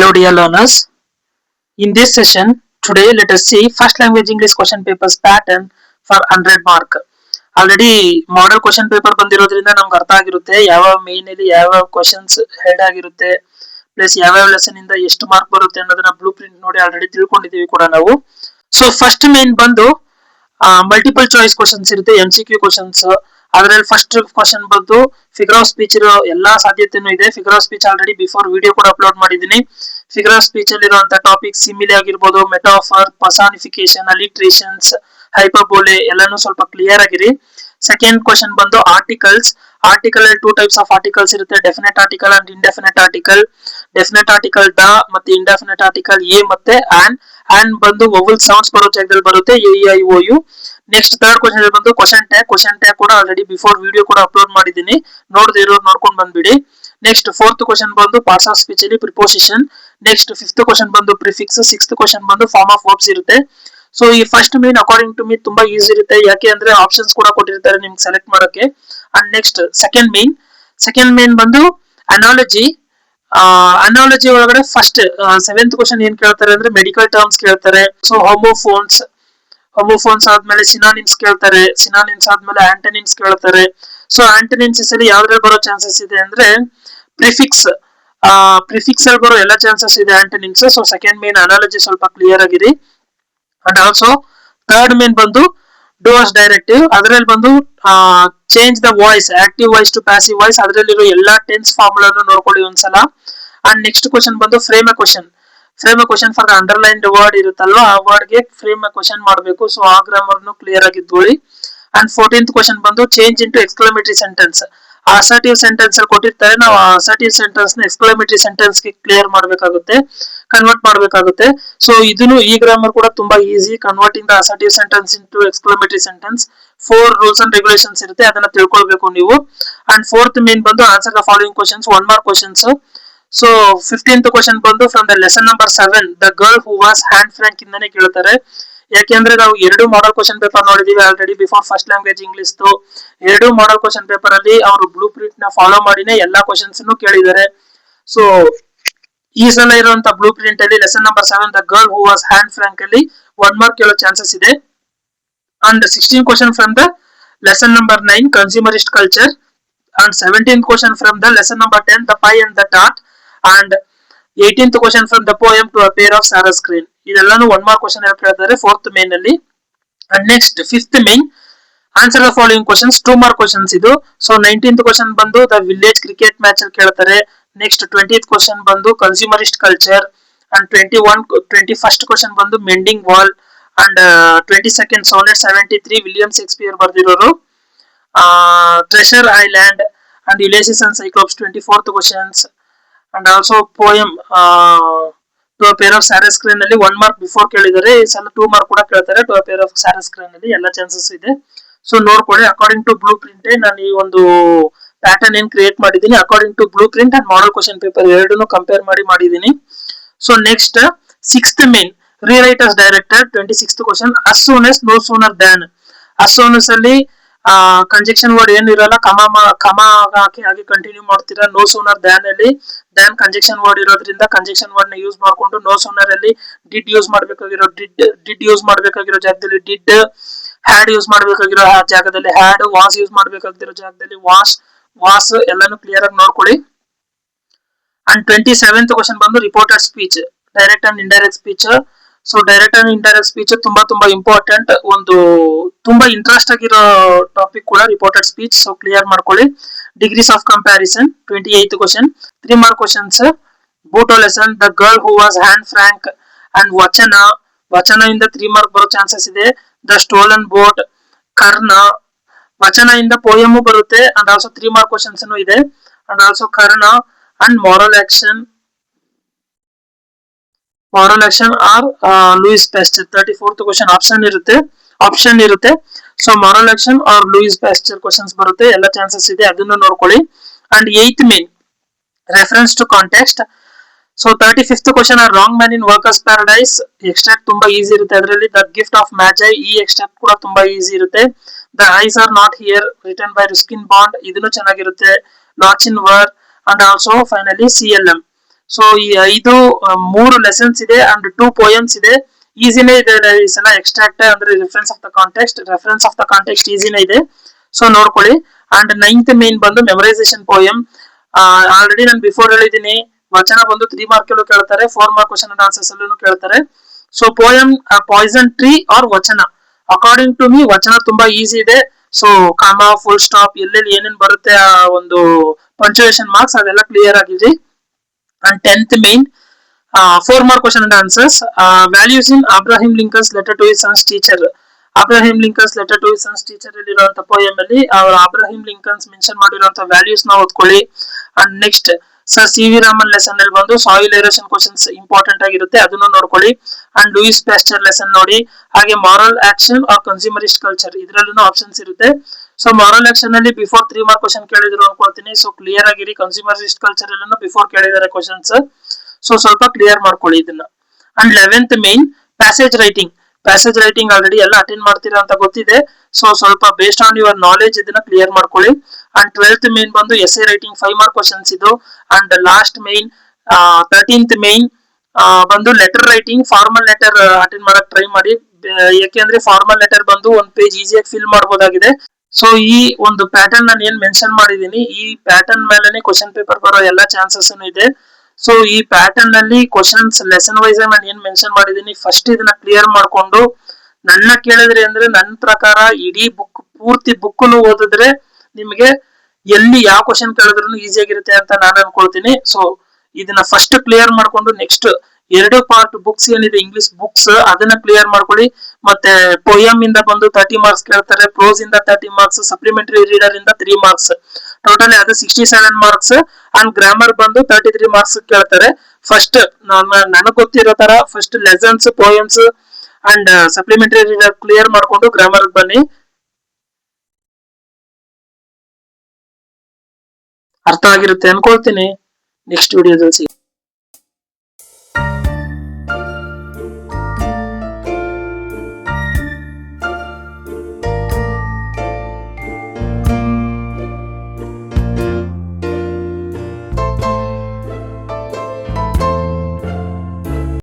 Hello dear learners. In this session, today let us see first language English question papers pattern for 100 mark. Already model question paper ಬಂದಿರೋದ್ರಿಂದ ನಮ್ಗೆ ಅರ್ಥ ಆಗಿರುತ್ತೆ ಯಾವ main ಅಲ್ಲಿ ಯಾವ questions head ಆಗಿರುತ್ತೆ plus ಯಾವ ಲೆಸನ್ ಇಂದ ಎಷ್ಟು ಮಾರ್ಕ್ ಬರುತ್ತೆ ಅನ್ನೋದನ್ನ ಬ್ಲೂ ಪ್ರಿಂಟ್ ನೋಡಿ ಆಲ್ರೆಡಿ ತಿಳ್ಕೊಂಡಿದೀವಿ ಕೂಡ ನಾವು. ಸೊ ಫಸ್ಟ್ ಮೇನ್ ಬಂದು ಮಲ್ಟಿಪಲ್ ಚಾಯ್ಸ್ ಕ್ವಶನ್ಸ್ ಇರುತ್ತೆ MCQ ಕ್ವಶನ್ಸ್. ಅದರಲ್ಲಿ ಫಸ್ಟ್ ಕ್ವಶನ್ ಬಂದು ಫಿಗರ್ ಆಫ್ ಸ್ಪೀಚ್ ಇರೋ ಎಲ್ಲಾ ಸಾಧ್ಯತೆನೂ ಇದೆ. Figure of speech already before video ಕೂಡ ಅಪ್ಲೋಡ್ ಮಾಡಿದೀನಿ. ಫಿಗರ್ ಆಫ್ ಸ್ಪೀಚ್ ಅಲ್ಲಿ ಇರುವಂತಹ ಟಾಪಿಕ್ ಸಿಮಿಲಿ ಆಗಿರ್ಬೋದು, ಮೆಟಾಫರ್, ಪರ್ಸಾನಿಫಿಕೇಶನ್, ಅಲಿಟ್ರೇಷನ್ಸ್, ಹೈಪರ್ಬೋಲೆ ಎಲ್ಲಾನು ಸ್ವಲ್ಪ ಕ್ಲಿಯರ್ ಆಗಿರಿ. ಸೆಕೆಂಡ್ ಕ್ವಶನ್ ಬಂದು ಆರ್ಟಿಕಲ್ಸ್. ಆರ್ಟಿಕಲ್ ಅಲ್ಲಿ 2 ಟೈಪ್ಸ್ ಆಫ್ ಆರ್ಟಿಕಲ್ಸ್ ಇರುತ್ತೆ, definite article and indefinite article. Definite article the ಮತ್ತೆ ಇಂಡೆಫಿನೆಟ್ ಆರ್ಟಿಕಲ್ ಎ ಮತ್ತೆ ಆನ್ ಬಂದು ವೊವೆಲ್ ಸೌಂಡ್ಸ್ ಬರೋ ಜಾಗದಲ್ಲಿ ಬರುತ್ತೆ AEIOU. ನೆಕ್ಸ್ಟ್ ಥರ್ಡ್ ಕ್ವಶನ್ ಬಂದು ಕ್ವಶನ್ ಟ್ಯಾಗ್ ಕೂಡ ಆಲ್ರೆಡಿ ಬಿಫೋರ್ ವಿಡಿಯೋ ಕೂಡ ಅಪ್ಲೋಡ್ ಮಾಡಿದೀನಿ, ನೋಡದೆ ಇರೋರು ನೋಡ್ಕೊಂಡು ಬಂದ್ಬಿಡಿ. ನೆಕ್ಸ್ಟ್ ಫೋರ್ತ್ ಕ್ವಶನ್ ಬಂದು ಪಾರ್ಟ್ಸ್ ಆಫ್ ಸ್ಪೀಚ್ ಅಲ್ಲಿ ಪ್ರಿಪೋಸಿಷನ್. ನೆಕ್ಸ್ಟ್ ಫಿಫ್ತ್ ಕ್ವಶನ್ ಬಂದು ಪ್ರಿಫಿಕ್ಸ್. ಸಿಕ್ಸ್ತ್ ಕ್ವಶನ್ ಬಂದು ಫಾರ್ಮ್ ಆಫ್ ವರ್ಬ್ಸ್ ಇರುತ್ತೆ. ಸೊ ಈ first main according to me ತುಂಬಾ ಈಸಿ ಇರುತ್ತೆ, ಯಾಕೆ ಅಂದ್ರೆ ಆಪ್ಷನ್ಸ್ ಕೂಡ ಕೊಟ್ಟಿರ್ತಾರೆ ನಿಮ್ಗೆ ಸೆಲೆಕ್ಟ್ ಮಾಡೋಕೆ. ಅಂಡ್ ನೆಕ್ಸ್ಟ್ ಸೆಕೆಂಡ್ ಮೇನ್ ಬಂದು ಅನಾಲಜಿ. ಅನಾಲಜಿ ಒಳಗಡೆ ಫಸ್ಟ್ 7th ಕ್ವಶನ್ ಏನ್ ಕೇಳ್ತಾರೆ ಅಂದ್ರೆ ಮೆಡಿಕಲ್ ಟರ್ಮ್ಸ್ ಕೇಳ್ತಾರೆ. ಸೊ ಹೋಮೋಫೋನ್ಸ್ ಆದ್ಮೇಲೆ ಸಿನಾನಿಮ್ಸ್ ಕೇಳ್ತಾರೆ. ಸಿನಾನಿಮ್ಸ್ ಆದ್ಮೇಲೆ ಆಂಟನಿಮ್ಸ್ ಕೇಳ್ತಾರೆ. ಸೊ ಆಂಟನಿಮ್ಸ್ ಅಲ್ಲಿ ಯಾವ್ದ್ರಲ್ಲಿ ಬರೋ ಚಾನ್ಸಸ್ ಇದೆ ಅಂದ್ರೆ ಪ್ರಿಫಿಕ್ಸ್ ಅಲ್ಲಿ ಬರೋ ಎಲ್ಲ ಚಾನ್ಸಸ್ ಇದೆ antonyms. So second main analogy ಸ್ವಲ್ಪ ಕ್ಲಿಯರ್ ಆಗಿರಿ. ಅಂಡ್ ಆಲ್ಸೋ ಥರ್ಡ್ ಮೇನ್ ಬಂದು ಡೂವರ್ಸ್ ಡೈರೆಕ್ಟಿವ್. ಅದರಲ್ಲಿ ಬಂದು change the voice, active voice to passive voice. ಅದರಲ್ಲಿರೋ ಎಲ್ಲಾ ಟೆನ್ಸ್ ಫಾರ್ಮುಲಾನು ನೋಡ್ಕೊಳ್ಳಿ ಒಂದ್ಸಲ. ಅಂಡ್ ನೆಕ್ಸ್ಟ್ ಕ್ವಶನ್ ಬಂದು frame a question for the underlined word ಇರುತ್ತಲ್ವಾ, ಆ ವರ್ಡ್ ಗೆ ಫ್ರೇಮ್ ಎ ಕ್ವಶನ್ ಮಾಡಬೇಕು. ಸೊ ಆ ಗ್ರಾಮರ್ ಕ್ಲಿಯರ್ ಆಗಿದ್ಕೊಳ್ಳಿ. ಅಂಡ್ 14th ಕ್ವಶನ್ ಬಂದು change into exclamatory sentence. Assertive sentence ಅಲ್ಲಿ ಕೊಟ್ಟಿರ್ತಾರೆ, ನಾವು ಅಸರ್ಟಿವ್ ಸೆಂಟೆನ್ಸ್ ನ ಎಕ್ಸ್ಕ್ಲಮೇಟರಿ ಸೆಂಟೆನ್ಸ್ ಗೆ ಕ್ಲಿಯರ್ ಮಾಡಬೇಕಾಗುತ್ತೆ, ಕನ್ವರ್ಟ್ ಮಾಡಬೇಕಾಗುತ್ತೆ. ಸೊ ಇದನ್ನು ಈ ಗ್ರಾಮರ್ ಕೂಡ ತುಂಬಾ easy, converting the assertive sentence into exclamatory sentence. 4 rules and regulations ಇರುತ್ತೆ, ಅದನ್ನ ತಿಳ್ಕೊಳ್ಬೇಕು ನೀವು. ಅಂಡ್ ಫೋರ್ತ್ ಮೇನ್ ಬಂದು answer the following questions, 1 mark questions. So 15th question ಬಂದು from the lesson number 7 the girl who was Anne Frank ಇಂದಾನೆ ಕೇಳ್ತಾರೆ. ಯಾಕೆಂದ್ರೆ ನಾವು 2 ಮಾಡೆಲ್ ಕ್ವಶನ್ ಪೇಪರ್ ನೋಡಿದೀವಿ already before first language English. 2 model question paper ಅಲ್ಲಿ ಅವರು blue print ನ follow ಮಾಡಿನೇ ಎಲ್ಲಾ ಕ್ವಶನ್ಸ್ ಕೇಳಿದ್ದಾರೆ. ಸೊ ಈ ಸಲ ಇರುವಂತ ಬ್ಲೂ ಪ್ರಿಂಟ್ ಅಲ್ಲಿ lesson number 7 the girl who was Anne Frank ಅಲ್ಲಿ 1 ಮಾರ್ಕ್ ಕೇಳೋ ಚಾನ್ಸಸ್ ಇದೆ. And 16 question from the lesson number 9 consumerist culture. And 17th question from the lesson number 10 the pie and the ಟಾಟ್. And 18th question from the poem to a pair of Sara cranes. ಇದೆಲ್ಲಾನು 1 mark question ಹೇಳ್ತಾರೆ 4th main ಅಲ್ಲಿ. And next 5th main answer the following questions, 2 mark questions ಇದು. So 19th question ಬಂದು the village cricket match ಅಲ್ಲಿ ಕೇಳ್ತಾರೆ. Next 20th question ಬಂದು ಕನ್ಸ್ಯೂಮರಿಸ್ಟ್ culture. And 21st question ಬಂದು mending wall. And 22nd sonnet 73 William Shakespeare ಬರ್ದಿರೋರು. Treasure island and Ulysses and Cyclops 24th questions. And also poem to a pair of Sara screen ಅಲ್ಲಿ 1 mark before ಕೇಳಿದ್ದಾರೆ, ಈ ಸಲ 2 mark ಕೂಡ ಕೇಳ್ತಾರೆ. To a pair of Sara screen ಅಲ್ಲಿ ಎಲ್ಲ chances ಇದೆ. ಸೊ ನೋಡ್ಕೊಳ್ಳಿ, ಅಕಾರ್ಡಿಂಗ್ ಟು ಬ್ಲೂ ಪ್ರಿಂಟ್ ನಾನು ಈ ಒಂದು ಪ್ಯಾಟರ್ನ್ ಏನ್ ಕ್ರಿಯೇಟ್ ಮಾಡಿದೀನಿ, according to blueprint and model question paper ಎರಡನ್ನು ಕಂಪೇರ್ ಮಾಡಿದೀನಿ. So next 6th main rewrite as directed 26th question as soon as no sooner than. as soon as ಅಲ್ಲಿ conjunction word ಏನು ಇರಲ್ಲ, ಕಮ ಹಾಗೆ ಕಂಟಿನ್ಯೂ ಮಾಡ್ತೀರಾ. ನೋ ಸೂನರ್ ದ್ಯಾನ್ ಅಲ್ಲಿ than conjunction word ಇರೋದ್ರಿಂದ ಕಂಜೆಕ್ಷನ್ ವರ್ಡ್ ನ ಯೂಸ್ ಮಾಡ್ಕೊಂಡು ನೋ ಸೂನರ್ ಅಲ್ಲಿ ಡಿಡ್ ಯೂಸ್ ಮಾಡ್ಬೇಕಾಗಿರೋ ಡಿಡ್ ಯೂಸ್ ಮಾಡ್ಬೇಕಾಗಿರೋ ಜಾಗದಲ್ಲಿ ಡಿಡ್, ಹ್ಯಾಡ್ ಯೂಸ್ ಮಾಡ್ಬೇಕಾಗಿರೋ ಜಾಗದಲ್ಲಿ ಹ್ಯಾಡ್, ವಾಸ್ ಯೂಸ್ ಮಾಡ್ಬೇಕಾಗಿರೋ ಜಾಗದಲ್ಲಿ ವಾಸ್ ಎಲ್ಲಾನು ಕ್ಲಿಯರ್ ಆಗಿ ನೋಡ್ಕೊಳ್ಳಿ. ಅಂಡ್ 27th ಕ್ವಶನ್ ಬಂದು reported speech, direct and indirect speech. So direct and indirect speech ತುಂಬಾ ಇಂಪಾರ್ಟೆಂಟ್, ಒಂದು ತುಂಬಾ ಇಂಟ್ರೆಸ್ಟ್ ಆಗಿರೋ ಟಾಪಿಕ್ ಕೂಡ ರಿಪೋರ್ಟೆಡ್ ಸ್ಪೀಚ್. ಸೊ ಕ್ಲಿಯರ್ ಮಾಡ್ಕೊಳ್ಳಿ. Degrees of comparison 28th question, 3 mark questions. ಬೂಟೋ lesson the girl who was Anne Frank. And ವಚನ ಇಂದ 3 mark ಬರೋ ಚಾನ್ಸಸ್ ಇದೆ. The stolen boat, Karna. ವಚನ ಇಂದ ಪೋಯಮು ಬರುತ್ತೆ ಅಂಡ್ ಆಲ್ಸೋ 3 ಮಾರ್ಕ್ ಕ್ವಶನ್ಸ್ ಇದೆ. And also Karna and moral action or Louis Pasteur. 34th question option ಇರುತ್ತೆ. So moral action or Louis Pasteur questions ಬರುತ್ತೆ, ಎಲ್ಲ ಚಾನ್ಸಸ್ ಇದೆ, ಅದನ್ನು ನೋಡ್ಕೊಳ್ಳಿ. And 8th main reference to context. So 35th question or wrong man in workers paradise. Extract ತುಂಬಾ easy ಇರುತ್ತೆ ಅದರಲ್ಲಿ. The gift of ಮ್ಯಾಜೈ, ಈ ಎಕ್ಸ್ಟ್ರಾಕ್ಟ್ ಕೂಡ ತುಂಬಾ ಈಸಿ ಇರುತ್ತೆ. The eyes are not here written by Ruskin Bond, ಇದನ್ನು ಚೆನ್ನಾಗಿರುತ್ತೆ. Lochinvar and also finally CLM. So ಈ 3 ಲೆಸನ್ಸ್ ಇದೆ ಅಂಡ್ 2 ಪೋಯಮ್ಸ್ ಇದೆ. ಈಸಿನೇ ಇದೆ ಈ ಸಲ. ಎಕ್ಸ್ಟ್ರಾಕ್ಟ್ ಅಂದ್ರೆ ರೆಫರೆನ್ಸ್ ಆಫ್ ದ ಕಾಂಟೆಕ್ಸ್ಟ್ ಈಸಿನೇ ಇದೆ. ಸೊ ನೋಡ್ಕೊಳ್ಳಿ. ಅಂಡ್ 9th ಮೇನ್ ಬಂದು ಮೆಮರೈಸೇಷನ್ ಪೋಯಮ್. ಆಲ್ರೆಡಿ ನಾನು ಬಿಫೋರ್ ಹೇಳಿದೀನಿ, ವಚನ ಬಂದು 3 ಮಾರ್ಕ್ ಕೇಳ್ತಾರೆ, 4 ಮಾರ್ಕ್ ಕ್ವಶನ್ ಅಂಡ್ ಆನ್ಸರ್ಸ್ ಅಲ್ಲೂ ಕೇಳ್ತಾರೆ. So poem poison tree or ವಚನ. ಅಕಾರ್ಡಿಂಗ್ ಟು ಮೀ ವಚನ ತುಂಬಾ ಈಸಿ ಇದೆ. ಸೊ ಕಾಮ, ಫುಲ್ ಸ್ಟಾಪ್, ಎಲ್ಲೆಲ್ಲಿ ಏನೇನ್ ಬರುತ್ತೆ ಆ ಒಂದು ಪಂಚುಯೇಷನ್ ಮಾರ್ಕ್ಸ್ ಅದೆಲ್ಲ ಕ್ಲಿಯರ್ ಆಗಿದೆ. And 10th main 4 mark question and answers. Values in Abraham Lincoln's letter to his son's teacher. Abraham Lincoln's letter to his son's teacher ಇರುವಂತಹ ಪೋಯಮ್ ಅಲ್ಲಿ ಅಬ್ರಾಹಿಂ ಲಿಂಕನ್ಸ್ ಮೆನ್ಷನ್ ಮಾಡಿರುವಂತಹ ವ್ಯಾಲ್ಯೂಸ್ ನ ಓದ್ಕೊಳ್ಳಿ. And next sir C V Raman lesson ಅಲ್ಲಿ ಬಂದು soil erosion questions important ಆಗಿರುತ್ತೆ, ಅದನ್ನು ನೋಡ್ಕೊಳ್ಳಿ. ಅಂಡ್ ಲೂಯಿಸ್ ಪ್ಯಾಸ್ಚರ್ ಲೆಸನ್ ನೋಡಿ. ಹಾಗೆ ಮಾರಲ್ ಆಕ್ಷನ್ ಆರ್ ಕನ್ಸ್ಯೂಮರಿಸ್ಟ್ ಕಲ್ಚರ್ ಇದರಲ್ಲೂ ಆಪ್ಷನ್ಸ್ ಇರುತ್ತೆ. ಸೊ ಮಾರಲ್ ಆಕ್ಷನ್ ಅಲ್ಲಿ ಬಿಫೋರ್ 3 ಮಾರ್ಕ್ ಕ್ವಶನ್ ಕೇಳಿದ್ರು ಅನ್ಕೊಳ್ತೀನಿ. ಸೊ ಕ್ಲಿಯರ್ ಆಗಿರಿ. ಕನ್ಸ್ಯೂಮರಿಸ್ಟ್ ಕಲ್ಚರ್ ಅಲ್ಲೂ ಬಿಫೋರ್ ಕೇಳಿದ್ದಾರೆ ಕ್ವಶನ್ಸ್. ಸೊ ಸ್ವಲ್ಪ ಕ್ಲಿಯರ್ ಮಾಡ್ಕೊಳ್ಳಿ ಇದನ್ನ. And 11th main passage writing already ಎಲ್ಲ ಅಟೆಂಡ್ ಮಾಡ್ತೀರಾ ಅಂತ ಗೊತ್ತಿದೆ. ಸೊ ಸ್ವಲ್ಪ ಬೇಸ್ಡ್ ಆನ್ ಯುವರ್ ನಾಲೆಜ್ ಇದನ್ನ ಕ್ಲಿಯರ್ ಮಾಡ್ಕೊಳ್ಳಿ. ಅಂಡ್ 12th ಮೇನ್ ಬಂದು ಎಸ್ಸೆ ರೈಟಿಂಗ್ 5 ಮಾರ್ಕ್ ಕ್ವಶನ್ಸ್ ಇದು. And last main 13th main ಬಂದು letter writing. Formal letter attend ಮಾಡಕ್ ಟ್ರೈ ಮಾಡಿ, ಯಾಕೆಂದ್ರೆ ಫಾರ್ಮಲ್ ಲೆಟರ್ ಬಂದು 1 ಪೇಜ್ ಈಸಿಯಾಗಿ ಫಿಲ್ ಮಾಡಬಹುದಾಗಿದೆ. ಸೊ ಈ ಒಂದು ಪ್ಯಾಟರ್ನ್ ನಾನು ಏನ್ ಮೆನ್ಷನ್ ಮಾಡಿದೀನಿ, ಈ ಪ್ಯಾಟರ್ನ್ ಮೇಲೆನೆ ಕ್ವಶನ್ ಪೇಪರ್ ಬರೋ ಎಲ್ಲಾ ಚಾನ್ಸಸ್ ಇದೆ. ಸೊ ಈ ಪ್ಯಾಟರ್ನ್ ನಲ್ಲಿ ಕ್ವಶನ್ಸ್ ಲೆಸನ್ ವೈಸ್ ನಾನು ಏನ್ ಮೆನ್ಷನ್ ಮಾಡಿದೀನಿ, ಫಸ್ಟ್ ಇದನ್ನ ಕ್ಲಿಯರ್ ಮಾಡ್ಕೊಂಡು ನನ್ನ ಕೇಳಿದ್ರಿ ಅಂದ್ರೆ ನನ್ನ ಪ್ರಕಾರ ಇಡೀ ಪೂರ್ತಿ ಬುಕ್ ಓದಿದ್ರೆ ನಿಮಗೆ ಎಲ್ಲಿ ಯಾವ ಕ್ವಶನ್ ಕೇಳಿದ್ರು ಈಸಿ ಆಗಿರುತ್ತೆ ಅಂತ ನಾನು ಅನ್ಕೊಳ್ತೀನಿ. ಸೊ ಇದನ್ನ ಫಸ್ಟ್ ಕ್ಲಿಯರ್ ಮಾಡ್ಕೊಂಡು ನೆಕ್ಸ್ಟ್ 2 ಪಾರ್ಟ್ ಬುಕ್ಸ್ ಏನಿದೆ ಇಂಗ್ಲಿಷ್ ಬುಕ್ಸ್ ಅದನ್ನ ಕ್ಲಿಯರ್ ಮಾಡ್ಕೊಳ್ಳಿ. ಮತ್ತೆ ಪೋಯಮ್ ಇಂದ ಬಂದು 30 ಮಾರ್ಕ್ಸ್ ಕೇಳ್ತಾರೆ, ಪ್ರೋಸ್ ಇಂದ 30 ಮಾರ್ಕ್ಸ್, ಸಪ್ಲಿಮೆಂಟರಿ ರೀಡರ್ ಇಂದ 3 ಮಾರ್ಕ್ಸ್, ಟೋಟಲ್ ಅದು 67 ಮಾರ್ಕ್ಸ್. ಅಂಡ್ ಗ್ರಾಮರ್ ಬಂದು 33 ಮಾರ್ಕ್ಸ್ ಕೇಳ್ತಾರೆ. ಫಸ್ಟ್ ನನಗ್ ಗೊತ್ತಿರೋ ತರ first lessons, poems and supplementary reader clear ಮಾಡ್ಕೊಂಡು ಗ್ರಾಮರ್ ಬನ್ನಿ. ಅರ್ಥ ಆಗಿರುತ್ತೆ ಅನ್ಕೊಳ್ತೀನಿ. ನೆಕ್ಸ್ಟ್ ವಿಡಿಯೋದಲ್ಲಿ